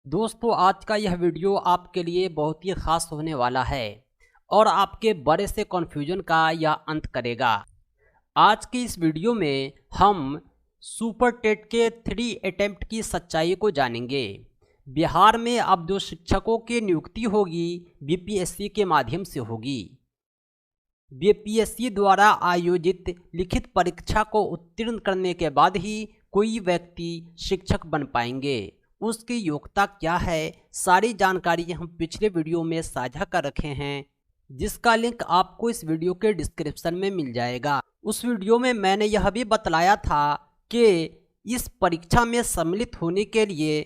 दोस्तों, आज का यह वीडियो आपके लिए बहुत ही खास होने वाला है और आपके बड़े से कन्फ्यूजन का यह अंत करेगा। आज की इस वीडियो में हम सुपर टेट के 3 अटेम्प्ट की सच्चाई को जानेंगे। बिहार में अब जो शिक्षकों की नियुक्ति होगी बीपीएससी के माध्यम से होगी। बीपीएससी द्वारा आयोजित लिखित परीक्षा को उत्तीर्ण करने के बाद ही कोई व्यक्ति शिक्षक बन पाएंगे। उसकी योग्यता क्या है, सारी जानकारी हम पिछले वीडियो में साझा कर रखे हैं, जिसका लिंक आपको इस वीडियो के डिस्क्रिप्शन में मिल जाएगा। उस वीडियो में मैंने यह भी बतलाया था कि इस परीक्षा में सम्मिलित होने के लिए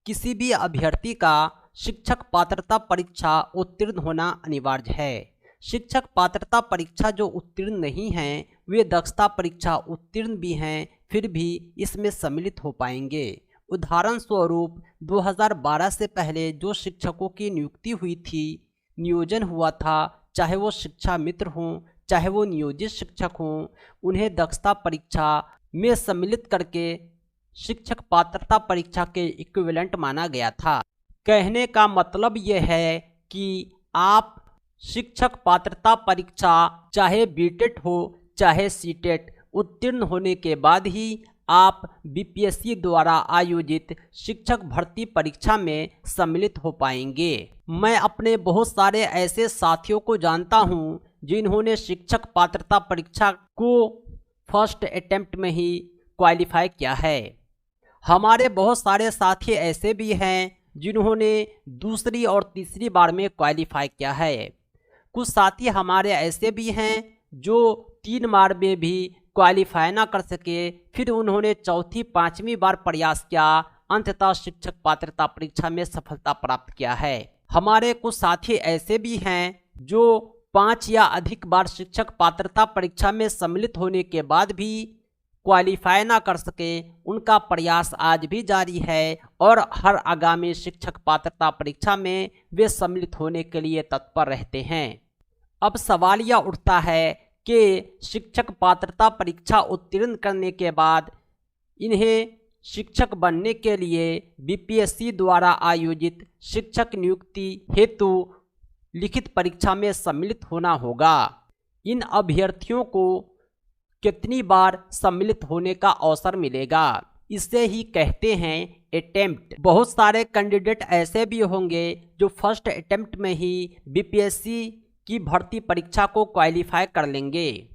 किसी भी अभ्यर्थी का शिक्षक पात्रता परीक्षा उत्तीर्ण होना अनिवार्य है। शिक्षक पात्रता परीक्षा जो उत्तीर्ण नहीं हैं वे दक्षता परीक्षा उत्तीर्ण भी हैं, फिर भी इसमें सम्मिलित हो पाएंगे। उदाहरण स्वरूप 2012 से पहले जो शिक्षकों की नियुक्ति हुई थी, नियोजन हुआ था, चाहे वो शिक्षा मित्र हों चाहे वो नियोजित शिक्षक हों, उन्हें दक्षता परीक्षा में सम्मिलित करके शिक्षक पात्रता परीक्षा के इक्विवेलेंट माना गया था। कहने का मतलब ये है कि आप शिक्षक पात्रता परीक्षा चाहे बीटेट हो चाहे सीटेट उत्तीर्ण होने के बाद ही आप बीपीएससी द्वारा आयोजित शिक्षक भर्ती परीक्षा में सम्मिलित हो पाएंगे। मैं अपने बहुत सारे ऐसे साथियों को जानता हूं जिन्होंने शिक्षक पात्रता परीक्षा को फर्स्ट अटेम्प्ट में ही क्वालिफाई किया है। हमारे बहुत सारे साथी ऐसे भी हैं जिन्होंने दूसरी और तीसरी बार में क्वालिफाई किया है। कुछ साथी हमारे ऐसे भी हैं जो 3 बार में भी क्वालिफाई ना कर सके, फिर उन्होंने चौथी 5वीं बार प्रयास किया, अंततः शिक्षक पात्रता परीक्षा में सफलता प्राप्त किया है। हमारे कुछ साथी ऐसे भी हैं जो 5 या अधिक बार शिक्षक पात्रता परीक्षा में सम्मिलित होने के बाद भी क्वालिफाई ना कर सके, उनका प्रयास आज भी जारी है और हर आगामी शिक्षक पात्रता परीक्षा में वे सम्मिलित होने के लिए तत्पर रहते हैं। अब सवाल यह उठता है कि शिक्षक पात्रता परीक्षा उत्तीर्ण करने के बाद इन्हें शिक्षक बनने के लिए बीपीएससी द्वारा आयोजित शिक्षक नियुक्ति हेतु लिखित परीक्षा में सम्मिलित होना होगा। इन अभ्यर्थियों को कितनी बार सम्मिलित होने का अवसर मिलेगा, इसे ही कहते हैं अटेम्प्ट। बहुत सारे कैंडिडेट ऐसे भी होंगे जो फर्स्ट अटेम्प्ट में ही बीपीएससी की भर्ती परीक्षा को क्वालिफाई कर लेंगे।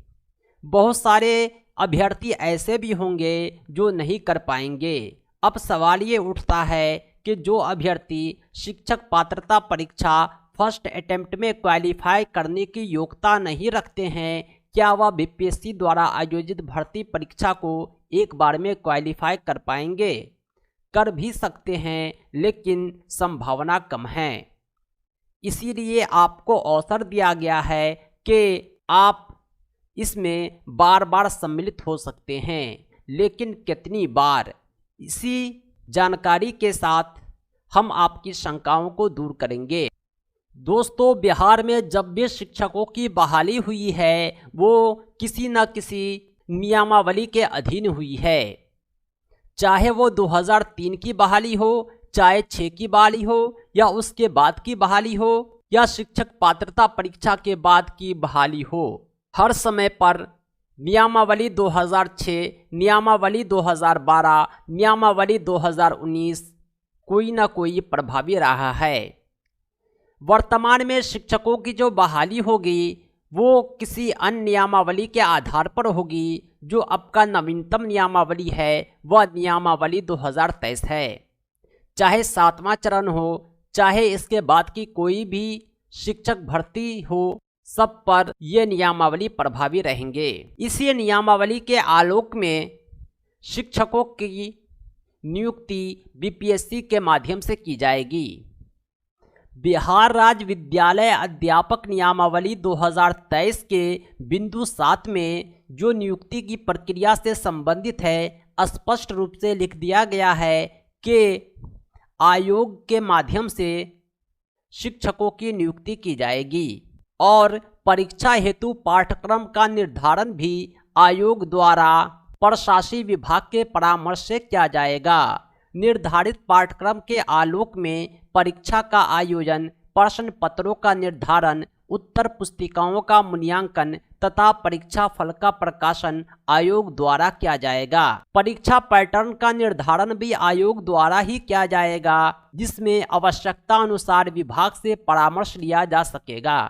बहुत सारे अभ्यर्थी ऐसे भी होंगे जो नहीं कर पाएंगे। अब सवाल ये उठता है कि जो अभ्यर्थी शिक्षक पात्रता परीक्षा फर्स्ट अटेम्प्ट में क्वालिफाई करने की योग्यता नहीं रखते हैं, क्या वह बीपीएससी द्वारा आयोजित भर्ती परीक्षा को एक बार में क्वालिफाई कर पाएंगे? कर भी सकते हैं, लेकिन संभावना कम है। इसीलिए आपको अवसर दिया गया है कि आप इसमें बार बार सम्मिलित हो सकते हैं, लेकिन कितनी बार, इसी जानकारी के साथ हम आपकी शंकाओं को दूर करेंगे। दोस्तों, बिहार में जब भी शिक्षकों की बहाली हुई है वो किसी न किसी नियमावली के अधीन हुई है, चाहे वो 2003 की बहाली हो, चाहे 6 की बहाली हो, या उसके बाद की बहाली हो, या शिक्षक पात्रता परीक्षा के बाद की बहाली हो। हर समय पर नियमावली 2006, नियमावली 2012, नियमावली 2019 कोई ना कोई प्रभावी रहा है। वर्तमान में शिक्षकों की जो बहाली होगी वो किसी अन्य नियमावली के आधार पर होगी। जो अब का नवीनतम नियमावली है वह नियमावली 2023 है। चाहे 7वां चरण हो, चाहे इसके बाद की कोई भी शिक्षक भर्ती हो, सब पर ये नियमावली प्रभावी रहेंगे। इसी नियमावली के आलोक में शिक्षकों की नियुक्ति बीपीएससी के माध्यम से की जाएगी। बिहार राज्य विद्यालय अध्यापक नियमावली 2023 के बिंदु 7 में जो नियुक्ति की प्रक्रिया से संबंधित है, स्पष्ट रूप से लिख दिया गया है कि आयोग के माध्यम से शिक्षकों की नियुक्ति की जाएगी और परीक्षा हेतु पाठ्यक्रम का निर्धारण भी आयोग द्वारा प्रशासनिक विभाग के परामर्श से किया जाएगा। निर्धारित पाठ्यक्रम के आलोक में परीक्षा का आयोजन, प्रश्न पत्रों का निर्धारण, उत्तर पुस्तिकाओं का मूल्यांकन तथा परीक्षा फल का प्रकाशन आयोग द्वारा किया जाएगा। परीक्षा पैटर्न का निर्धारण भी आयोग द्वारा ही किया जाएगा, जिसमें आवश्यकता अनुसार विभाग से परामर्श लिया जा सकेगा।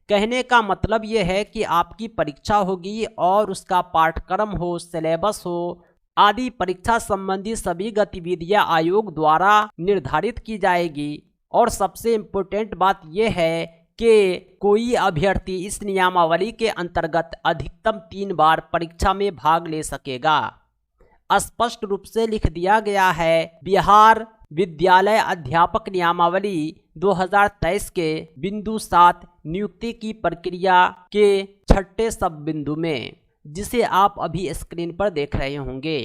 कहने का मतलब यह है कि आपकी परीक्षा होगी और उसका पाठ्यक्रम हो, सिलेबस हो आदि परीक्षा संबंधी सभी गतिविधियां आयोग द्वारा निर्धारित की जाएगी। और सबसे इम्पोर्टेंट बात यह है कि कोई अभ्यर्थी इस नियमावली के अंतर्गत अधिकतम 3 बार परीक्षा में भाग ले सकेगा। स्पष्ट रूप से लिख दिया गया है बिहार विद्यालय अध्यापक नियमावली 2023 के बिंदु 7 नियुक्ति की प्रक्रिया के 6ठे सब बिंदु में, जिसे आप अभी स्क्रीन पर देख रहे होंगे।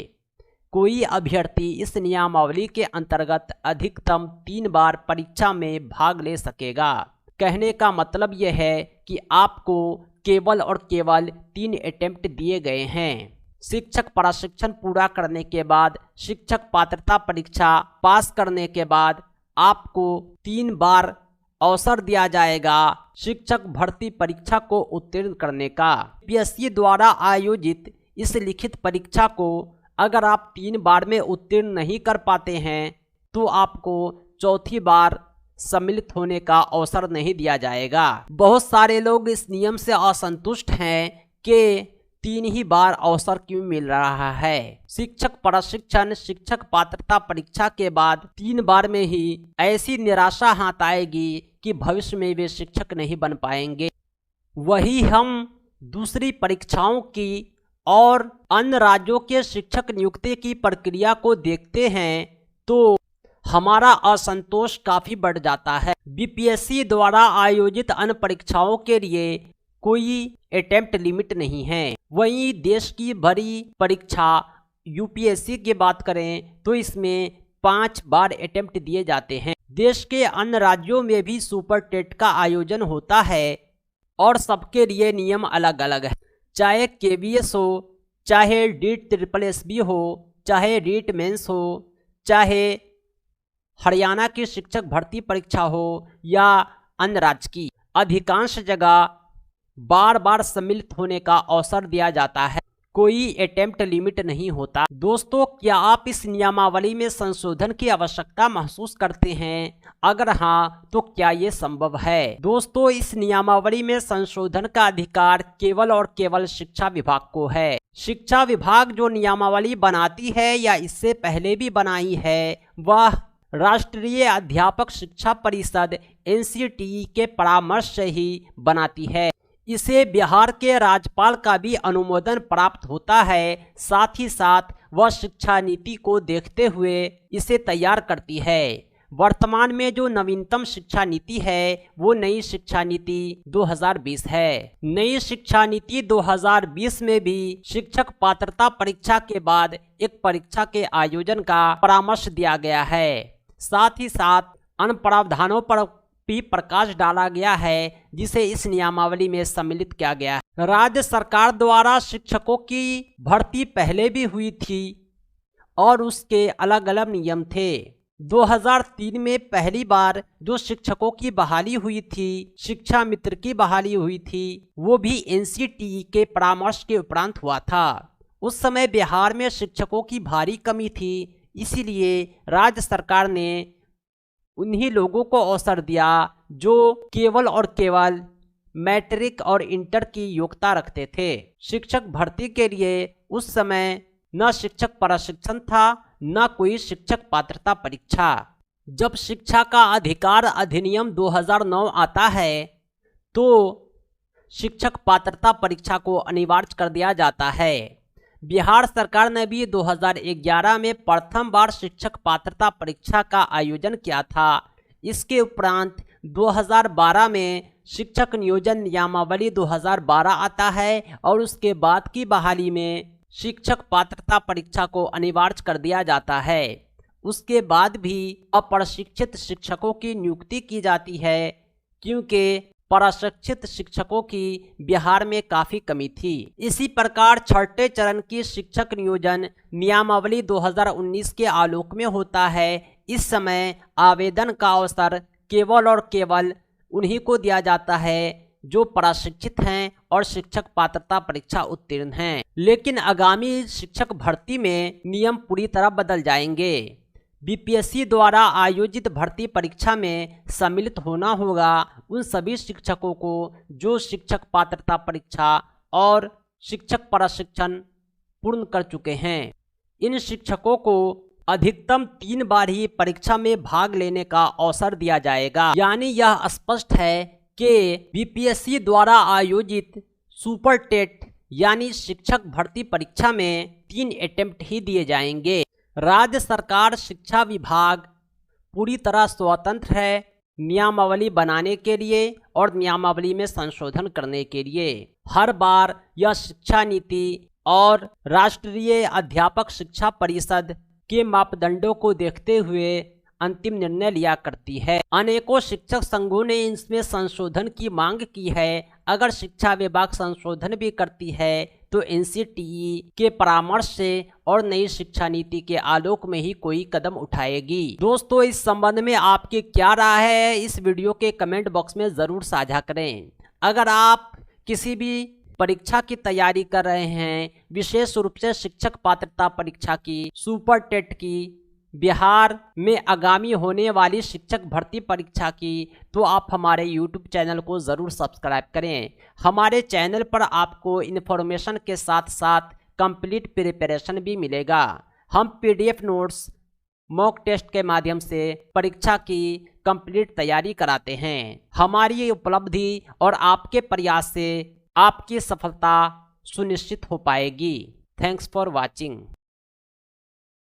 कोई अभ्यर्थी इस नियमावली के अंतर्गत अधिकतम 3 बार परीक्षा में भाग ले सकेगा। कहने का मतलब यह है कि आपको केवल और केवल 3 अटेम्प्ट दिए गए हैं। शिक्षक प्रशिक्षण पूरा करने के बाद, शिक्षक पात्रता परीक्षा पास करने के बाद आपको 3 बार अवसर दिया जाएगा शिक्षक भर्ती परीक्षा को उत्तीर्ण करने का। यूपीएससी द्वारा आयोजित इस लिखित परीक्षा को अगर आप 3 बार में उत्तीर्ण नहीं कर पाते हैं तो आपको चौथी बार सम्मिलित होने का अवसर नहीं दिया जाएगा। बहुत सारे लोग इस नियम से असंतुष्ट हैं कि 3 ही बार अवसर क्यों मिल रहा है। शिक्षक प्रशिक्षण, शिक्षक पात्रता परीक्षा के बाद 3 बार में ही ऐसी निराशा हाथ आएगी कि भविष्य में वे शिक्षक नहीं बन पाएंगे। वही हम दूसरी परीक्षाओं की और अन्य राज्यों के शिक्षक नियुक्ति की प्रक्रिया को देखते हैं तो हमारा असंतोष काफी बढ़ जाता है। बीपीएससी द्वारा आयोजित अन्य परीक्षाओं के लिए कोई अटेम्प्ट लिमिट नहीं है। वहीं देश की बड़ी परीक्षा यूपीएससी की बात करें तो इसमें 5 बार अटेम्प्ट दिए जाते हैं। देश के अन्य राज्यों में भी सुपर टेट का आयोजन होता है और सबके लिए नियम अलग अलग है। चाहे केवीएस हो, चाहे डीट ट्रिपल एसबी हो, चाहे रीट मेंस हो, चाहे हरियाणा की शिक्षक भर्ती परीक्षा हो या अन्य राज्य की, अधिकांश जगह बार बार सम्मिलित होने का अवसर दिया जाता है। कोई अटेम्प्ट लिमिट नहीं होता। दोस्तों, क्या आप इस नियमावली में संशोधन की आवश्यकता महसूस करते हैं? अगर हाँ, तो क्या ये संभव है? दोस्तों, इस नियमावली में संशोधन का अधिकार केवल और केवल शिक्षा विभाग को है। शिक्षा विभाग जो नियमावली बनाती है या इससे पहले भी बनाई है, वह राष्ट्रीय अध्यापक शिक्षा परिषद एनसीटीई के परामर्श से ही बनाती है। इसे बिहार के राज्यपाल का भी अनुमोदन प्राप्त होता है। साथ ही साथ वह शिक्षा नीति को देखते हुए इसे तैयार करती है। वर्तमान में जो नवीनतम शिक्षा नीति है वो नई शिक्षा नीति 2020 है। नई शिक्षा नीति 2020 में भी शिक्षक पात्रता परीक्षा के बाद एक परीक्षा के आयोजन का परामर्श दिया गया है। साथ ही साथ अन्य प्रावधानों पर भी प्रकाश डाला गया है जिसे इस नियमावली में सम्मिलित किया गया है। राज्य सरकार द्वारा शिक्षकों की भर्ती पहले भी हुई थी और उसके अलग अलग नियम थे। 2003 में पहली बार जो शिक्षकों की बहाली हुई थी, शिक्षा मित्र की बहाली हुई थी, वो भी एनसीटीई के परामर्श के उपरांत हुआ था। उस समय बिहार में शिक्षकों की भारी कमी थी, इसीलिए राज्य सरकार ने उन्हीं लोगों को अवसर दिया जो केवल और केवल मैट्रिक और इंटर की योग्यता रखते थे। शिक्षक भर्ती के लिए उस समय न शिक्षक प्रशिक्षण था, न कोई शिक्षक पात्रता परीक्षा। जब शिक्षा का अधिकार अधिनियम 2009 आता है तो शिक्षक पात्रता परीक्षा को अनिवार्य कर दिया जाता है। बिहार सरकार ने भी 2011 में प्रथम बार शिक्षक पात्रता परीक्षा का आयोजन किया था। इसके उपरांत 2012 में शिक्षक नियोजन नियमावली 2012 आता है और उसके बाद की बहाली में शिक्षक पात्रता परीक्षा को अनिवार्य कर दिया जाता है। उसके बाद भी अप्रशिक्षित शिक्षकों की नियुक्ति की जाती है, क्योंकि प्रशिक्षित शिक्षकों की बिहार में काफ़ी कमी थी। इसी प्रकार छठे चरण की शिक्षक नियोजन नियमावली 2019 के आलोक में होता है। इस समय आवेदन का अवसर केवल और केवल उन्हीं को दिया जाता है जो प्रशिक्षित हैं और शिक्षक पात्रता परीक्षा उत्तीर्ण हैं। लेकिन आगामी शिक्षक भर्ती में नियम पूरी तरह बदल जाएंगे। बीपीएससी द्वारा आयोजित भर्ती परीक्षा में सम्मिलित होना होगा उन सभी शिक्षकों को जो शिक्षक पात्रता परीक्षा और शिक्षक प्रशिक्षण पूर्ण कर चुके हैं। इन शिक्षकों को अधिकतम 3 बार ही परीक्षा में भाग लेने का अवसर दिया जाएगा। यानी यह स्पष्ट है कि बीपीएससी द्वारा आयोजित सुपर टेट यानी शिक्षक भर्ती परीक्षा में 3 अटेम्प्ट ही दिए जाएंगे। राज्य सरकार शिक्षा विभाग पूरी तरह स्वतंत्र है नियमावली बनाने के लिए और नियमावली में संशोधन करने के लिए। हर बार यह शिक्षा नीति और राष्ट्रीय अध्यापक शिक्षा परिषद के मापदंडों को देखते हुए अंतिम निर्णय लिया करती है। अनेकों शिक्षक संघों ने इसमें संशोधन की मांग की है। अगर शिक्षा विभाग संशोधन भी करती है तो एनसीटीई के परामर्श से और नई शिक्षा नीति के आलोक में ही कोई कदम उठाएगी। दोस्तों, इस संबंध में आपकी क्या राय है इस वीडियो के कमेंट बॉक्स में ज़रूर साझा करें। अगर आप किसी भी परीक्षा की तैयारी कर रहे हैं, विशेष रूप से शिक्षक पात्रता परीक्षा की, सुपर टेट की, बिहार में आगामी होने वाली शिक्षक भर्ती परीक्षा की, तो आप हमारे YouTube चैनल को ज़रूर सब्सक्राइब करें। हमारे चैनल पर आपको इन्फॉर्मेशन के साथ साथ कंप्लीट प्रिपरेशन भी मिलेगा। हम PDF नोट्स, मॉक टेस्ट के माध्यम से परीक्षा की कंप्लीट तैयारी कराते हैं। हमारी ये उपलब्धि और आपके प्रयास से आपकी सफलता सुनिश्चित हो पाएगी। Thanks for watching.